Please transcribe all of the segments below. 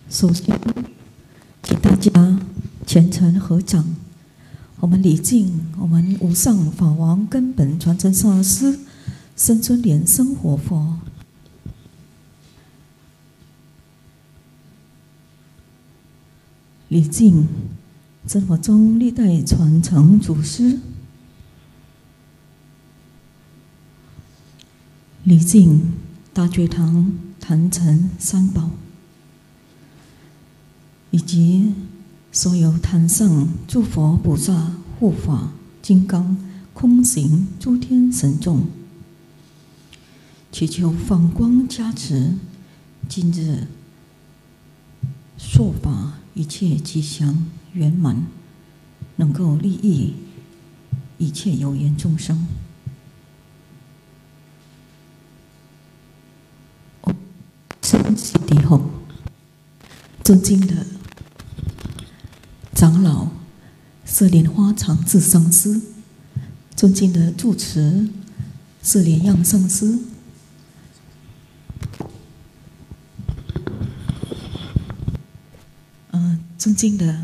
首先，请大家虔诚合掌。我们礼敬我们无上法王根本传承上师深尊莲生活佛。礼敬真佛宗历代传承祖师。礼敬大觉堂坛城三宝，以及所有坛上诸佛菩萨、护法、金刚、空行诸天神众，祈求放光加持，今日说法一切吉祥圆满，能够利益一切有缘众生。深悉地后，尊敬的长老色莲花常智上师，尊敬的住持色莲样上师，尊敬的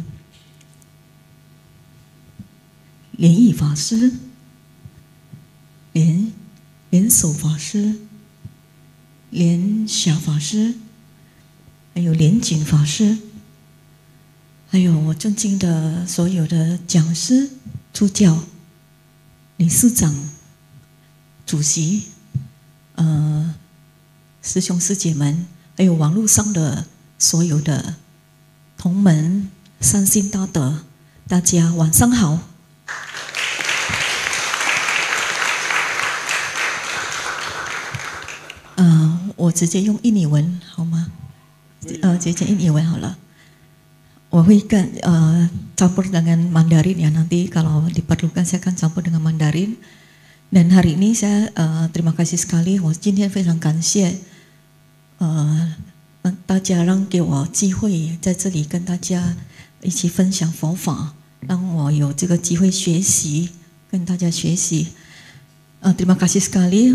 莲益法师、莲守法师、莲霞法师，还有莲景法师，还有我尊敬的所有的讲师、助教、理事长、主席，师兄师姐们，还有网络上的所有的同门善心大德，大家晚上好。我直接用印尼文好吗？直接印尼文好了。我会campur dengan Mandarin ya, nanti kalau diperlukan saya akan campur dengan Mandarin. Dan hari ini saya terima kasih sekali， 我今天非常感谢大家让给我机会在这里跟大家一起分享佛法，让我有这个机会学习，跟大家学习。Terima kasih sekali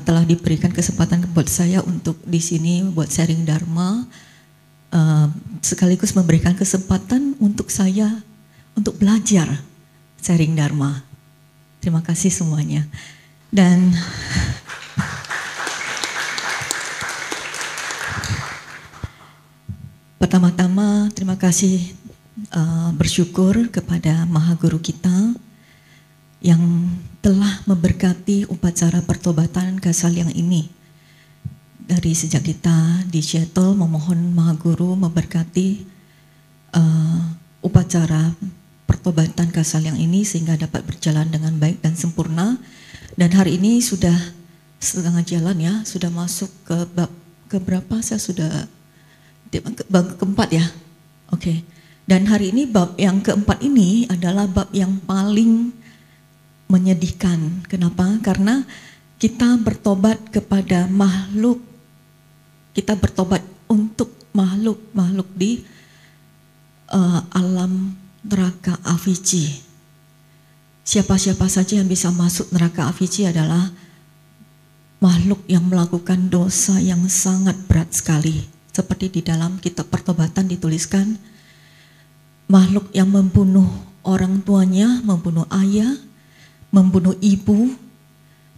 telah diberikan kesempatan buat saya untuk di sini buat sharing Dharma, sekaligus memberikan kesempatan untuk saya untuk belajar sharing Dharma. Terima kasih semuanya. Dan pertama-tama terima kasih bersyukur kepada Maha Guru kita yang telah memberkati upacara pertobatan Kasaliang ini. Dari sejak kita di Seattle memohon Maha Guru memberkati upacara pertobatan Kasaliang ini sehingga dapat berjalan dengan baik dan sempurna. Dan hari ini sudah setengah jalan ya, sudah masuk ke bab keberapa? Saya sudah bab keempat ya. Oke. Dan hari ini bab yang keempat ini adalah bab yang paling menyedihkan. Kenapa? Karena kita bertobat kepada makhluk, kita bertobat untuk makhluk di alam neraka Avicii. Siapa-siapa saja yang bisa masuk neraka Avicii adalah makhluk yang melakukan dosa yang sangat berat sekali. Seperti di dalam kitab pertobatan dituliskan, makhluk yang membunuh orang tuanya, membunuh ayah, membunuh ibu,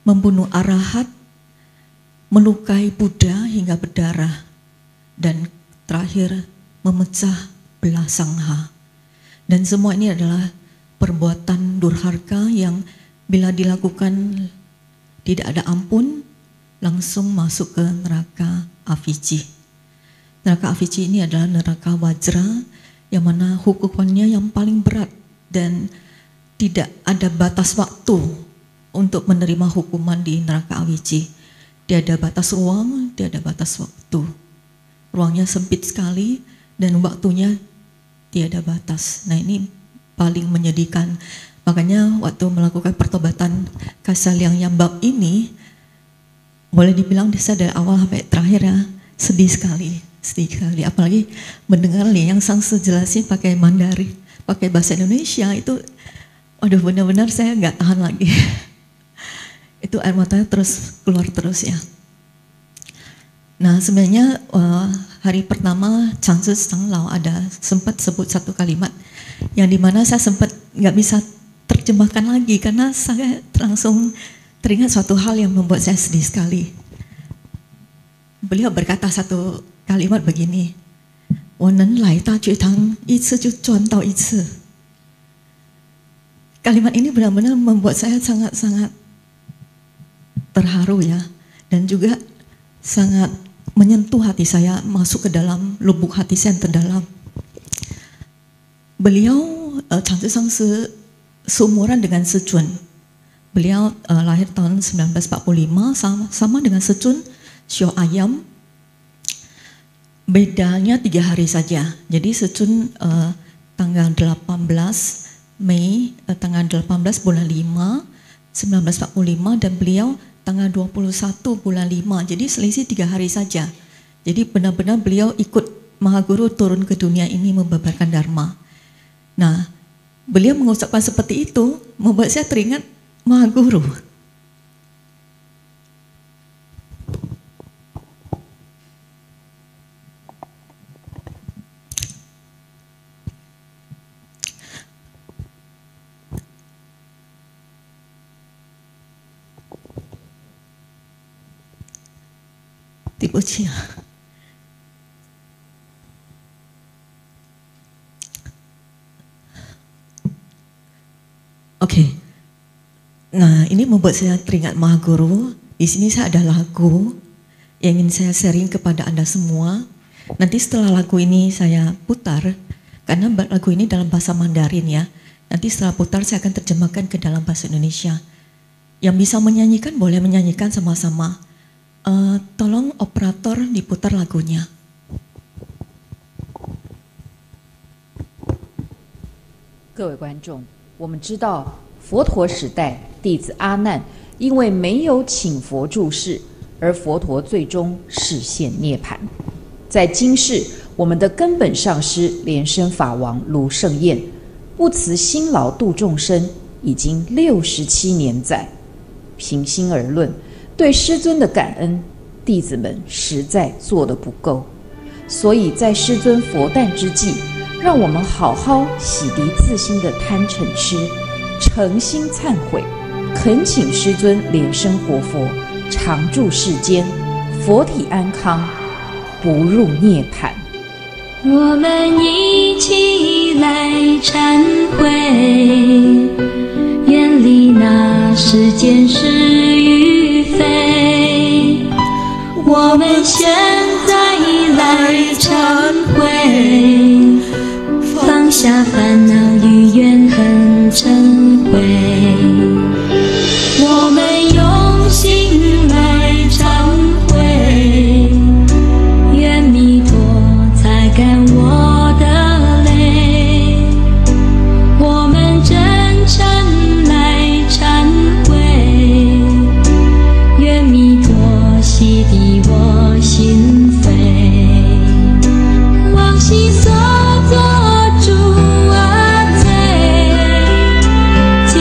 membunuh arahat, melukai Buddha hingga berdarah, dan terakhir memecah belah sangha. Dan semua ini adalah perbuatan durhaka yang bila dilakukan tidak ada ampun, langsung masuk ke neraka Avicii. Neraka Avicii ini adalah neraka Wajra, yang mana hukumannya yang paling berat dan tidak ada batas waktu untuk menerima hukuman di neraka Avicii. Tiada batas ruang, tiada batas waktu. Ruangnya sempit sekali dan waktunya tiada batas. Nah, ini paling menyedihkan. Makanya waktu melakukan pertobatan Kasaliang yang bab ini, boleh dibilang saya dari awal sampai terakhir ya, sedih sekali. Apalagi mendengar yang Sangse jelasin pakai Mandarin, pakai bahasa Indonesia itu. Waduh, benar-benar saya nggak tahan lagi. Itu air matanya terus keluar terus ya. Nah sebenarnya hari pertama Changzi长老ada sempat sebut satu kalimat yang dimana saya sempat nggak bisa terjemahkan lagi karena saya langsung teringat suatu hal yang membuat saya sedih sekali. Beliau berkata satu kalimat begini, 我能来大觉堂一次就赚到一次. Kalimat ini benar-benar membuat saya sangat-sangat terharu ya, dan juga sangat menyentuh hati saya, masuk ke dalam lubuk hati saya yang terdalam. Beliau Changzi Sangsi seumuran dengan Sejun. Beliau lahir tahun 1945 sama dengan Sejun Sio Ayam. Bedanya 3 hari saja. Jadi Sejun tanggal 18 Mei, tanggal 18 bulan 5 1945, dan beliau tanggal 21 bulan 5, jadi selisih 3 hari saja. Jadi benar-benar beliau ikut Mahaguru turun ke dunia ini membabarkan Dharma. Nah, beliau mengucapkan seperti itu membuat saya teringat Mahaguru. Oke. Nah, ini membuat saya teringat Mahaguru. Di sini saya ada lagu yang ingin saya sharing kepada Anda semua. Nanti setelah lagu ini saya putar, karena lagu ini dalam bahasa Mandarin ya. Nanti setelah putar saya akan terjemahkan ke dalam bahasa Indonesia. Yang bisa menyanyikan boleh menyanyikan sama-sama. Tolong operator diputar lagunya. 各位观众，我们知道佛陀时代弟子阿难因为没有请佛住世，而佛陀最终示现涅槃。在今世，我们的根本上师莲生法王卢胜彦不辞辛劳度众生，已经67年载。平心而论，对师尊的感恩，弟子们实在做得不够。所以在师尊佛诞之际，让我们好好洗涤自心的贪嗔痴，诚心忏悔，恳请师尊莲生活佛，常住世间，佛体安康，不入涅槃。我们一起来忏悔，远离那世间是与非。我们现在来忏悔，放下烦恼与怨恨嗔恚。我们用心来忏悔，愿弥陀擦干我的泪。我们真诚来忏悔，愿弥陀洗涤我心扉。往昔所做诸恶罪，皆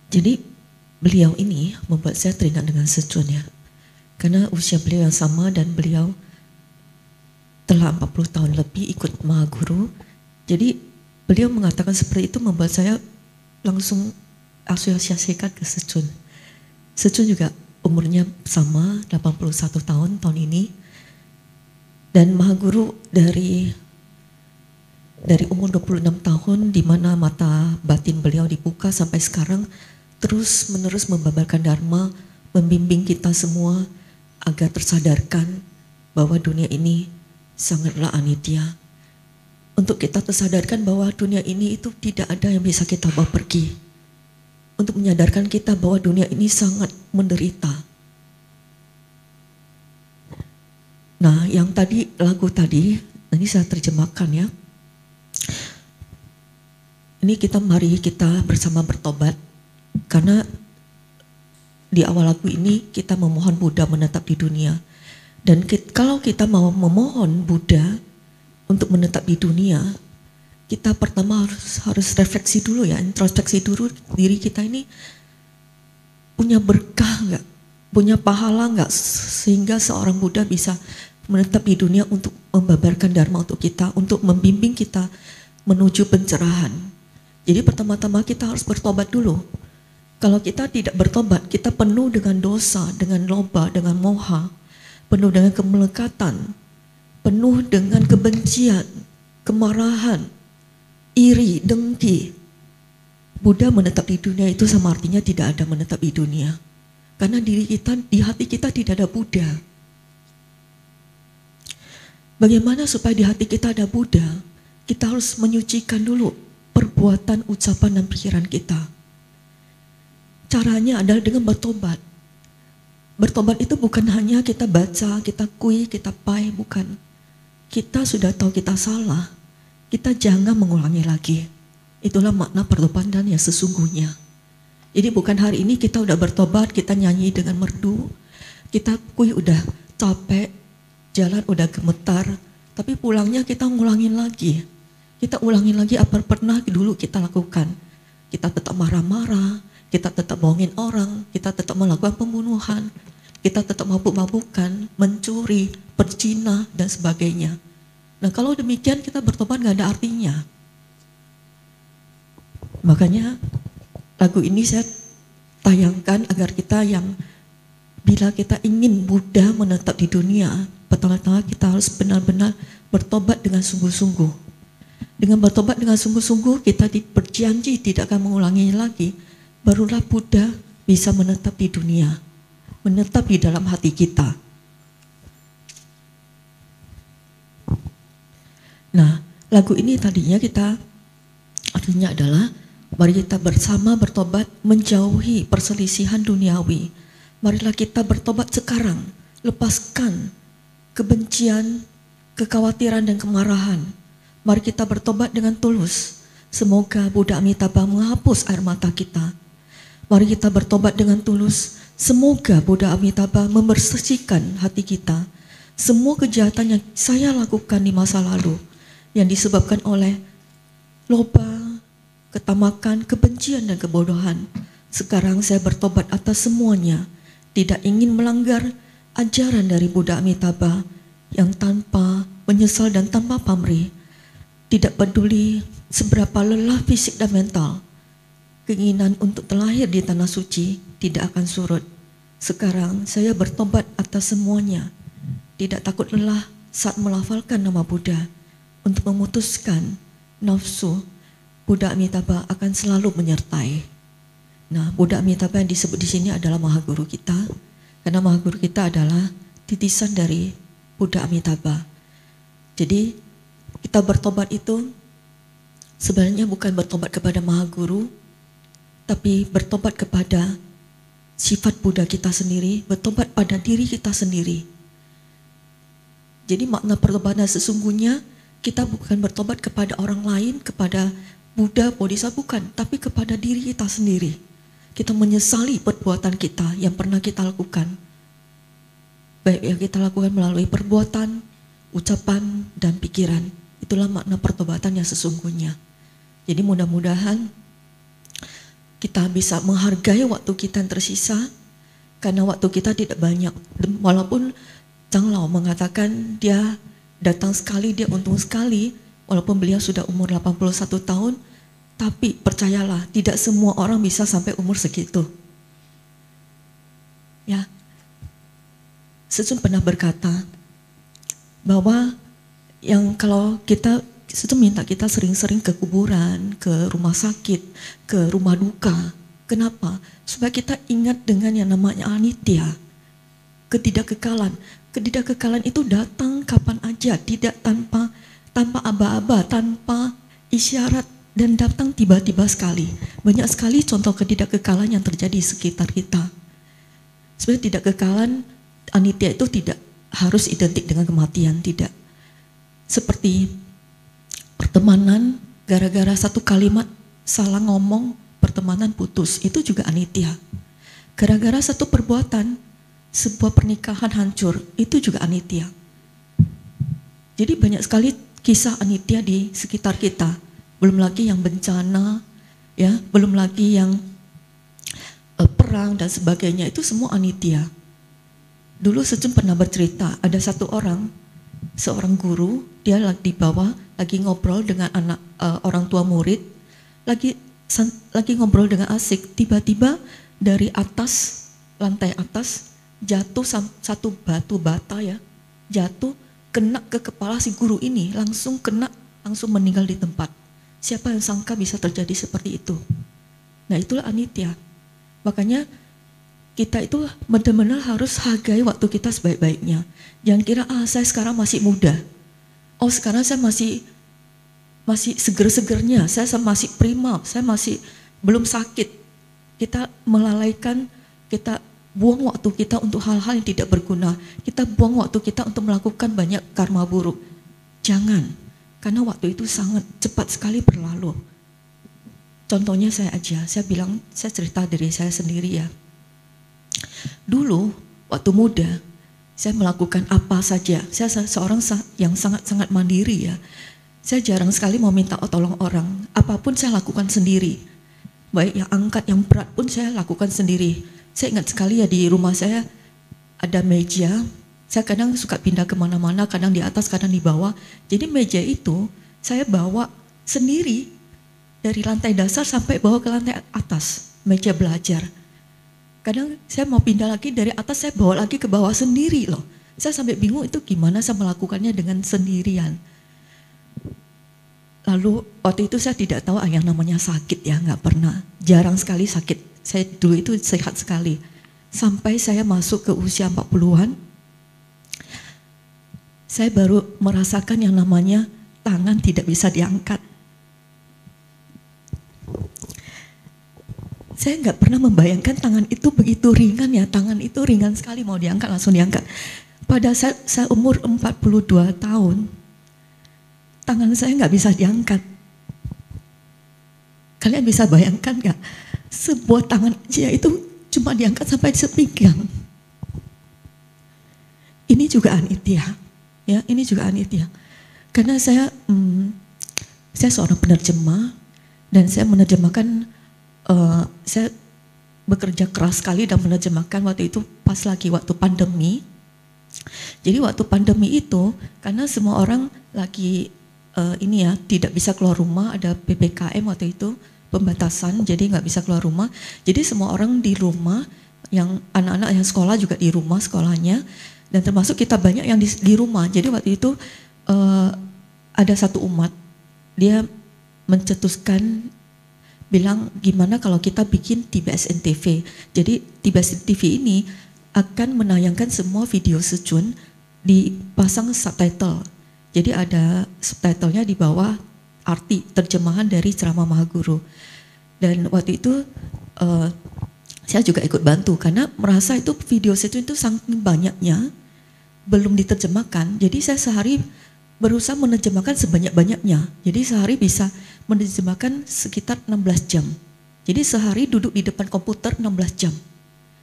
Jadi beliau ini membuat saya teringat dengan Secun ya. Karena usia beliau yang sama dan beliau telah 40 tahun lebih ikut Mahaguru. Jadi beliau mengatakan seperti itu membuat saya langsung asosiasikan ke Secun. Secun juga umurnya sama, 81 tahun ini. Dan Mahaguru dari umur 26 tahun di mana mata batin beliau dibuka sampai sekarang terus menerus membabarkan Dharma, membimbing kita semua agar tersadarkan bahwa dunia ini sangatlah anitya. Untuk kita tersadarkan bahwa dunia ini itu tidak ada yang bisa kita bawa pergi. Untuk menyadarkan kita bahwa dunia ini sangat menderita. Nah, yang tadi, lagu tadi, ini saya terjemahkan ya. Ini mari kita bersama bertobat. Karena di awal lagu ini kita memohon Buddha menetap di dunia. Dan kalau kita mau memohon Buddha untuk menetap di dunia, kita pertama harus refleksi dulu ya, introspeksi dulu diri kita ini punya berkah enggak, punya pahala enggak sehingga seorang Buddha bisa menetap di dunia untuk membabarkan Dharma untuk kita, untuk membimbing kita menuju pencerahan. Jadi pertama-tama kita harus bertobat dulu. Kalau kita tidak bertobat, kita penuh dengan dosa, dengan loba, dengan moha, penuh dengan kemelekatan, penuh dengan kebencian, kemarahan, iri, dengki. Buddha menetap di dunia itu sama artinya tidak ada menetap di dunia. Karena diri kita, di hati kita tidak ada Buddha. Bagaimana supaya di hati kita ada Buddha? Kita harus menyucikan dulu perbuatan, ucapan, dan pikiran kita. Caranya adalah dengan bertobat. Bertobat itu bukan hanya kita baca, kita kui, kita pai, bukan. Kita sudah tahu kita salah, kita jangan mengulangi lagi. Itulah makna pertobatan yang sesungguhnya. Jadi bukan hari ini kita udah bertobat, kita nyanyi dengan merdu, kita kui udah capek, jalan udah gemetar, tapi pulangnya kita ngulangin lagi. Kita ulangin lagi apa pernah dulu kita lakukan. Kita tetap marah-marah, kita tetap bohongin orang, kita tetap melakukan pembunuhan, kita tetap mabuk-mabukan, mencuri, perzina, dan sebagainya. Nah kalau demikian kita bertobat gak ada artinya. Makanya lagu ini saya tayangkan agar kita yang bila kita ingin Buddha menetap di dunia, pertama-tama kita harus benar-benar bertobat dengan sungguh-sungguh. Dengan bertobat dengan sungguh-sungguh kita berjanji tidak akan mengulanginya lagi. Barulah Buddha bisa menetap di dunia, menetap di dalam hati kita. Nah, lagu ini tadinya artinya adalah mari kita bersama bertobat menjauhi perselisihan duniawi. Marilah kita bertobat sekarang, lepaskan kebencian, kekhawatiran, dan kemarahan. Mari kita bertobat dengan tulus. Semoga Buddha Amitabha menghapus air mata kita. Mari kita bertobat dengan tulus. Semoga Buddha Amitabha membersihkan hati kita. Semua kejahatan yang saya lakukan di masa lalu, yang disebabkan oleh loba, ketamakan, kebencian, dan kebodohan. Sekarang saya bertobat atas semuanya. Tidak ingin melanggar ajaran dari Buddha Amitabha yang tanpa menyesal dan tanpa pamrih. Tidak peduli seberapa lelah fisik dan mental, keinginan untuk terlahir di tanah suci tidak akan surut. Sekarang saya bertobat atas semuanya. Tidak takut lelah saat melafalkan nama Buddha. Untuk memutuskan nafsu, Buddha Amitabha akan selalu menyertai. Nah, Buddha Amitabha yang disebut di sini adalah Mahaguru kita, karena Mahaguru kita adalah titisan dari Buddha Amitabha. Jadi kita bertobat itu sebenarnya bukan bertobat kepada Mahaguru, tapi bertobat kepada sifat Buddha kita sendiri, bertobat pada diri kita sendiri. Jadi makna pertobatan sesungguhnya kita bukan bertobat kepada orang lain, kepada Buddha, Bodhisattva, bukan, tapi kepada diri kita sendiri. Kita menyesali perbuatan kita yang pernah kita lakukan. Baik yang kita lakukan melalui perbuatan, ucapan, dan pikiran. Itulah makna pertobatan yang sesungguhnya. Jadi mudah-mudahan kita bisa menghargai waktu kita yang tersisa, karena waktu kita tidak banyak. Walaupun Zhang Lao mengatakan dia datang sekali, dia untung sekali, walaupun beliau sudah umur 81 tahun, tapi percayalah, tidak semua orang bisa sampai umur segitu. Ya, Sejun pernah berkata bahwa yang kalau kita minta kita sering-sering ke kuburan, ke rumah sakit, ke rumah duka. Kenapa? Supaya kita ingat dengan yang namanya anitya, ketidakkekalan. Ketidakkekalan itu datang kapan aja, tidak tanpa aba-aba, tanpa isyarat, dan datang tiba-tiba sekali. Banyak sekali contoh ketidakkekalan yang terjadi di sekitar kita. Sebenarnya ketidakkekalan anitya itu tidak harus identik dengan kematian, tidak. Seperti pertemanan, gara-gara satu kalimat salah ngomong, pertemanan putus, itu juga anitya. Gara-gara satu perbuatan, sebuah pernikahan hancur, itu juga anitya. Jadi banyak sekali kisah anitya di sekitar kita. Belum lagi yang bencana, ya, belum lagi yang perang dan sebagainya, itu semua anitya. Dulu Sejun pernah bercerita, ada satu orang, seorang guru, dia di bawah lagi ngobrol dengan anak orang tua murid, lagi ngobrol dengan asik, tiba-tiba dari atas, lantai atas, jatuh satu batu bata, ya, jatuh kena ke kepala si guru ini, langsung meninggal di tempat. Siapa yang sangka bisa terjadi seperti itu? Nah, itulah anitya. Makanya kita itu benar-benar harus hargai waktu kita sebaik-baiknya. Jangan kira, saya sekarang masih muda. Oh, sekarang saya masih seger-segernya, saya masih prima, saya masih belum sakit. Kita melalaikan, kita buang waktu kita untuk hal-hal yang tidak berguna. Kita buang waktu kita untuk melakukan banyak karma buruk. Jangan, karena waktu itu sangat cepat sekali berlalu. Contohnya saya cerita dari saya sendiri, ya. Dulu, waktu muda, saya melakukan apa saja. Saya seorang yang sangat-sangat mandiri, ya. Saya jarang sekali mau minta tolong orang. Apapun saya lakukan sendiri. Baik yang angkat, yang berat pun saya lakukan sendiri. Saya ingat sekali, ya, di rumah saya ada meja. Saya kadang suka pindah kemana-mana, kadang di atas, kadang di bawah. Jadi meja itu saya bawa sendiri. Dari lantai dasar sampai bawa ke lantai atas. Meja belajar. Kadang saya mau pindah lagi dari atas, saya bawa lagi ke bawah sendiri loh. Saya sampai bingung itu gimana saya melakukannya dengan sendirian. Lalu waktu itu saya tidak tahu yang namanya sakit, ya, nggak pernah. Jarang sekali sakit. Saya dulu itu sehat sekali. Sampai saya masuk ke usia 40-an, saya baru merasakan yang namanya tangan tidak bisa diangkat. Saya nggak pernah membayangkan tangan itu begitu ringan, ya. Tangan itu ringan sekali, mau diangkat langsung diangkat. Pada saat saya umur 42 tahun, tangan saya nggak bisa diangkat. Kalian bisa bayangkan nggak? Sebuah tangan aja itu cuma diangkat sampai sepinggang. Ini juga anitya, ya. Ini juga anitya. Karena saya seorang penerjemah dan saya menerjemahkan. Saya bekerja keras sekali dan menerjemahkan waktu itu pas lagi waktu pandemi. Jadi waktu pandemi itu karena semua orang lagi tidak bisa keluar rumah, ada PPKM waktu itu, pembatasan, jadi nggak bisa keluar rumah. Jadi semua orang di rumah, yang anak-anak yang sekolah juga di rumah sekolahnya, dan termasuk kita banyak yang di rumah. Jadi waktu itu ada satu umat, dia mencetuskan, bilang gimana kalau kita bikin TBSN TV. Jadi TBSN TV ini akan menayangkan semua video Sejun, dipasang subtitle. Jadi ada subtitlenya di bawah arti terjemahan dari ceramah Mahaguru. Dan waktu itu saya juga ikut bantu karena merasa itu video Sejun itu saking banyaknya belum diterjemahkan. Jadi saya sehari berusaha menerjemahkan sebanyak-banyaknya. Jadi sehari bisa menerjemahkan sekitar 16 jam. Jadi sehari duduk di depan komputer 16 jam.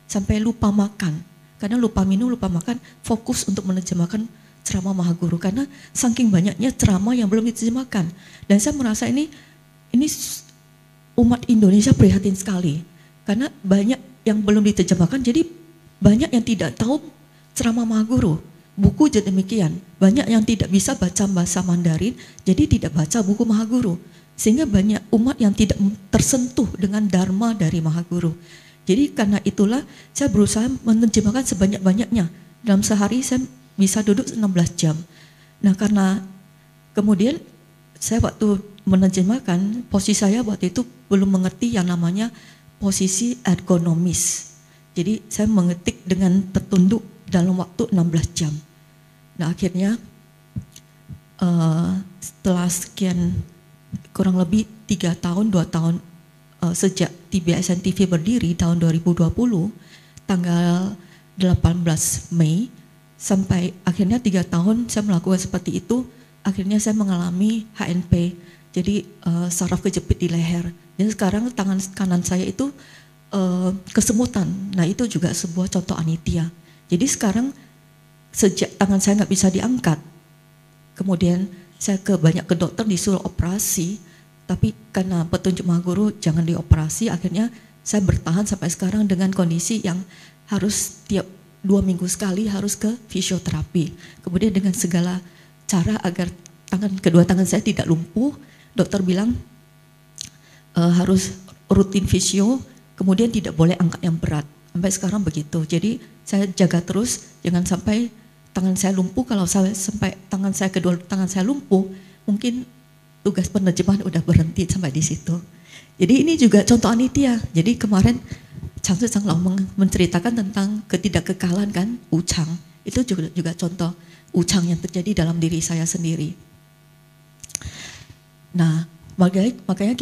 Sampai lupa makan. Karena lupa minum, lupa makan, fokus untuk menerjemahkan ceramah Mahaguru. Karena saking banyaknya ceramah yang belum diterjemahkan. Dan saya merasa ini umat Indonesia prihatin sekali karena banyak yang belum diterjemahkan, jadi banyak yang tidak tahu ceramah Mahaguru. Buku jadi demikian, banyak yang tidak bisa baca bahasa Mandarin, jadi tidak baca buku Mahaguru. Sehingga banyak umat yang tidak tersentuh dengan dharma dari Mahaguru. Jadi karena itulah saya berusaha menerjemahkan sebanyak-banyaknya. Dalam sehari saya bisa duduk 16 jam. Nah karena kemudian saya waktu menerjemahkan, posisi saya waktu itu belum mengerti yang namanya posisi ergonomis. Jadi saya mengetik dengan tertunduk dalam waktu 16 jam. Nah akhirnya setelah sekian kurang lebih 3 tahun, 2 tahun sejak TBSN TV berdiri tahun 2020, tanggal 18 Mei, sampai akhirnya 3 tahun saya melakukan seperti itu, akhirnya saya mengalami HNP, jadi saraf kejepit di leher. Dan sekarang tangan kanan saya itu kesemutan, nah itu juga sebuah contoh anitya. Jadi sekarang sejak tangan saya nggak bisa diangkat, kemudian saya banyak ke dokter disuruh operasi, tapi karena petunjuk Mahaguru jangan dioperasi, akhirnya saya bertahan sampai sekarang dengan kondisi yang harus tiap 2 minggu sekali harus ke fisioterapi. Kemudian dengan segala cara agar kedua tangan saya tidak lumpuh, dokter bilang harus rutin fisio, kemudian tidak boleh angkat yang berat. Sampai sekarang begitu. Jadi saya jaga terus, jangan sampai tangan saya lumpuh. Kalau sampai kedua tangan saya lumpuh, mungkin tugas penerjemahan udah berhenti sampai di situ. Jadi ini juga contoh anitya. Jadi kemarin Changsu Changlao menceritakan tentang ketidakkekalan kan, Wuchang. Itu juga contoh Wuchang yang terjadi dalam diri saya sendiri. Nah, makanya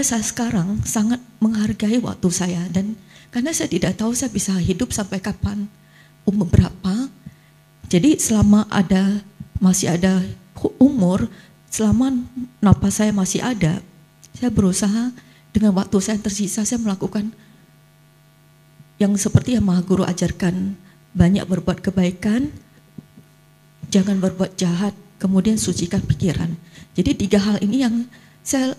saya sekarang sangat menghargai waktu saya, dan karena saya tidak tahu saya bisa hidup sampai kapan, umur berapa. Jadi selama masih ada umur, selama napas saya masih ada, saya berusaha dengan waktu saya yang tersisa, saya melakukan yang seperti yang Mahaguru ajarkan, banyak berbuat kebaikan, jangan berbuat jahat, kemudian sucikan pikiran. Jadi 3 hal ini yang saya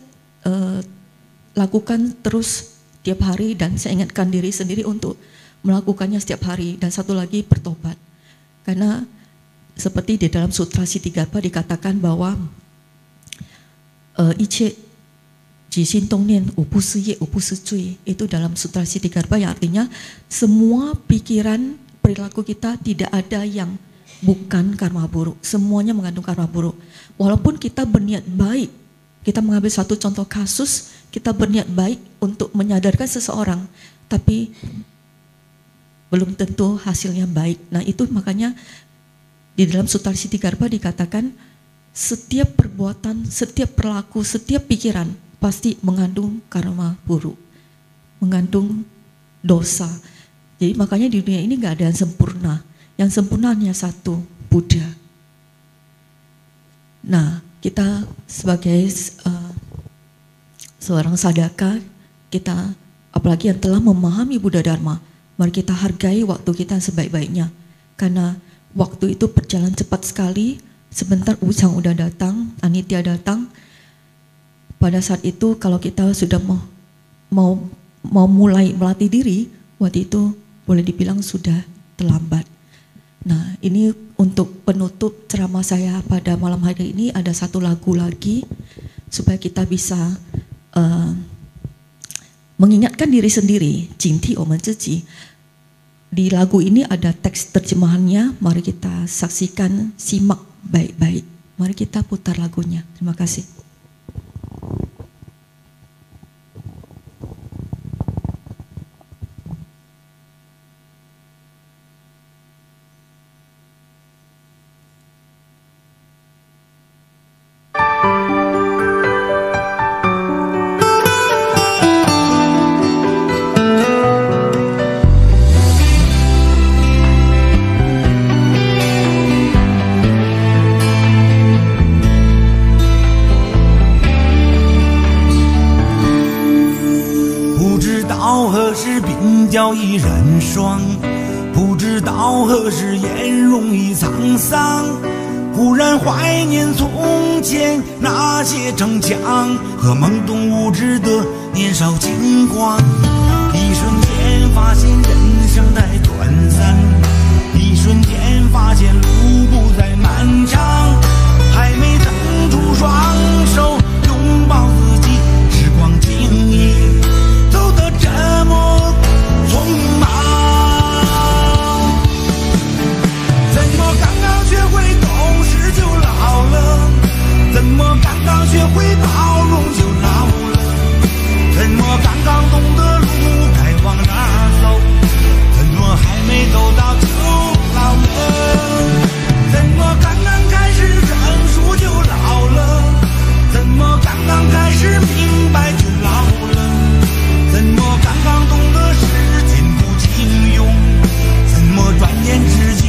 lakukan terus tiap hari, dan saya ingatkan diri sendiri untuk melakukannya setiap hari. Dan satu lagi, bertobat. Karena seperti di dalam Sutra Siddhigarbha dikatakan bahwa iche jishin tongnian upu siye upu sicui, itu dalam Sutra Siddhigarbha yang artinya semua pikiran perilaku kita tidak ada yang bukan karma buruk, semuanya mengandung karma buruk. Walaupun kita berniat baik, kita mengambil satu contoh kasus, kita berniat baik untuk menyadarkan seseorang, tapi belum tentu hasilnya baik. Nah itu makanya di dalam Sutra Siddhigarbha dikatakan setiap perbuatan, setiap perilaku, setiap pikiran pasti mengandung karma buruk, mengandung dosa. Jadi makanya di dunia ini nggak ada yang sempurna. Yang sempurna hanya satu, Buddha. Nah, kita sebagai seorang sadaka, kita apalagi yang telah memahami Buddha Dharma, mari kita hargai waktu kita sebaik-baiknya. Karena waktu itu berjalan cepat sekali, sebentar Wuchang udah datang, anitya datang. Pada saat itu kalau kita sudah mau mulai melatih diri, waktu itu boleh dibilang sudah terlambat. Nah ini untuk penutup ceramah saya pada malam hari ini, ada satu lagu lagi supaya kita bisa mengingatkan diri sendiri, Jingti Omen Ziji. Di lagu ini ada teks terjemahannya, mari kita saksikan, simak baik-baik. Mari kita putar lagunya. Terima kasih.叫一人霜，不知道何时颜容已沧桑。忽然怀念从前那些逞强和懵懂无知的年少轻狂，一瞬间发现人生太短暂，一瞬间发现路不再漫长，还没腾出双手拥抱自己，时光轻易走得这么匆忙。怎么刚刚学会懂事就老了？怎么刚刚学会包容就老了？怎么刚刚懂得路该往哪走？怎么还没走到就老了？怎么刚刚开始成熟就老了？怎么刚刚开始明白就老了？怎么刚刚懂得时间不经用？怎么转眼之间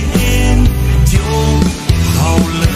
就好了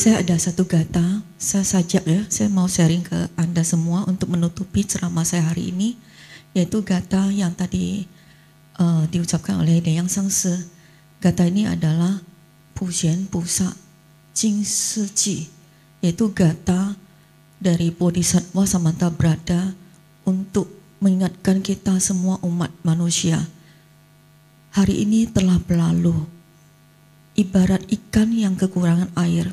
？Saya ada satu gata, saya sajak ya, saya mau sharing ke Anda semua untuk menutupi ceramah saya hari ini, yaitu gata yang tadi diucapkan oleh Deyang Sangse. Gata ini adalah Pujian Pusa Jing Siji, yaitu gata dari Bodhisattva Samanta Brada untuk mengingatkan kita semua umat manusia. Hari ini telah berlalu, ibarat ikan yang kekurangan air.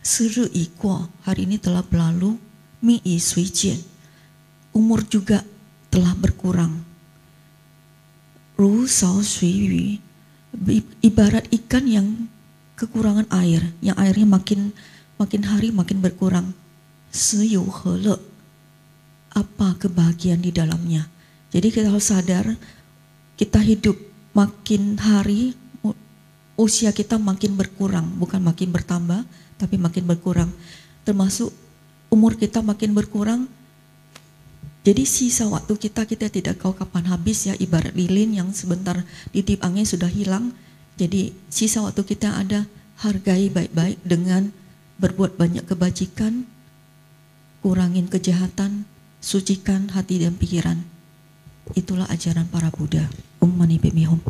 Seri Ikuo, hari ini telah berlalu, Mi I Sui Jian, umur juga telah berkurang. Ru Sao Sui Yu, ibarat ikan yang kekurangan air, yang airnya makin hari makin berkurang. Si Yu He Le, apa kebahagiaan di dalamnya. Jadi kita harus sadar, kita hidup makin hari, usia kita makin berkurang, bukan makin bertambah, tapi makin berkurang. Termasuk umur kita makin berkurang. Jadi sisa waktu kita tidak tahu kapan habis ya, ibarat lilin yang sebentar ditip angin sudah hilang. Jadi sisa waktu kita ada, hargai baik-baik dengan berbuat banyak kebajikan, kurangin kejahatan, sucikan hati dan pikiran. Itulah ajaran para Buddha. Mani Padme Hum.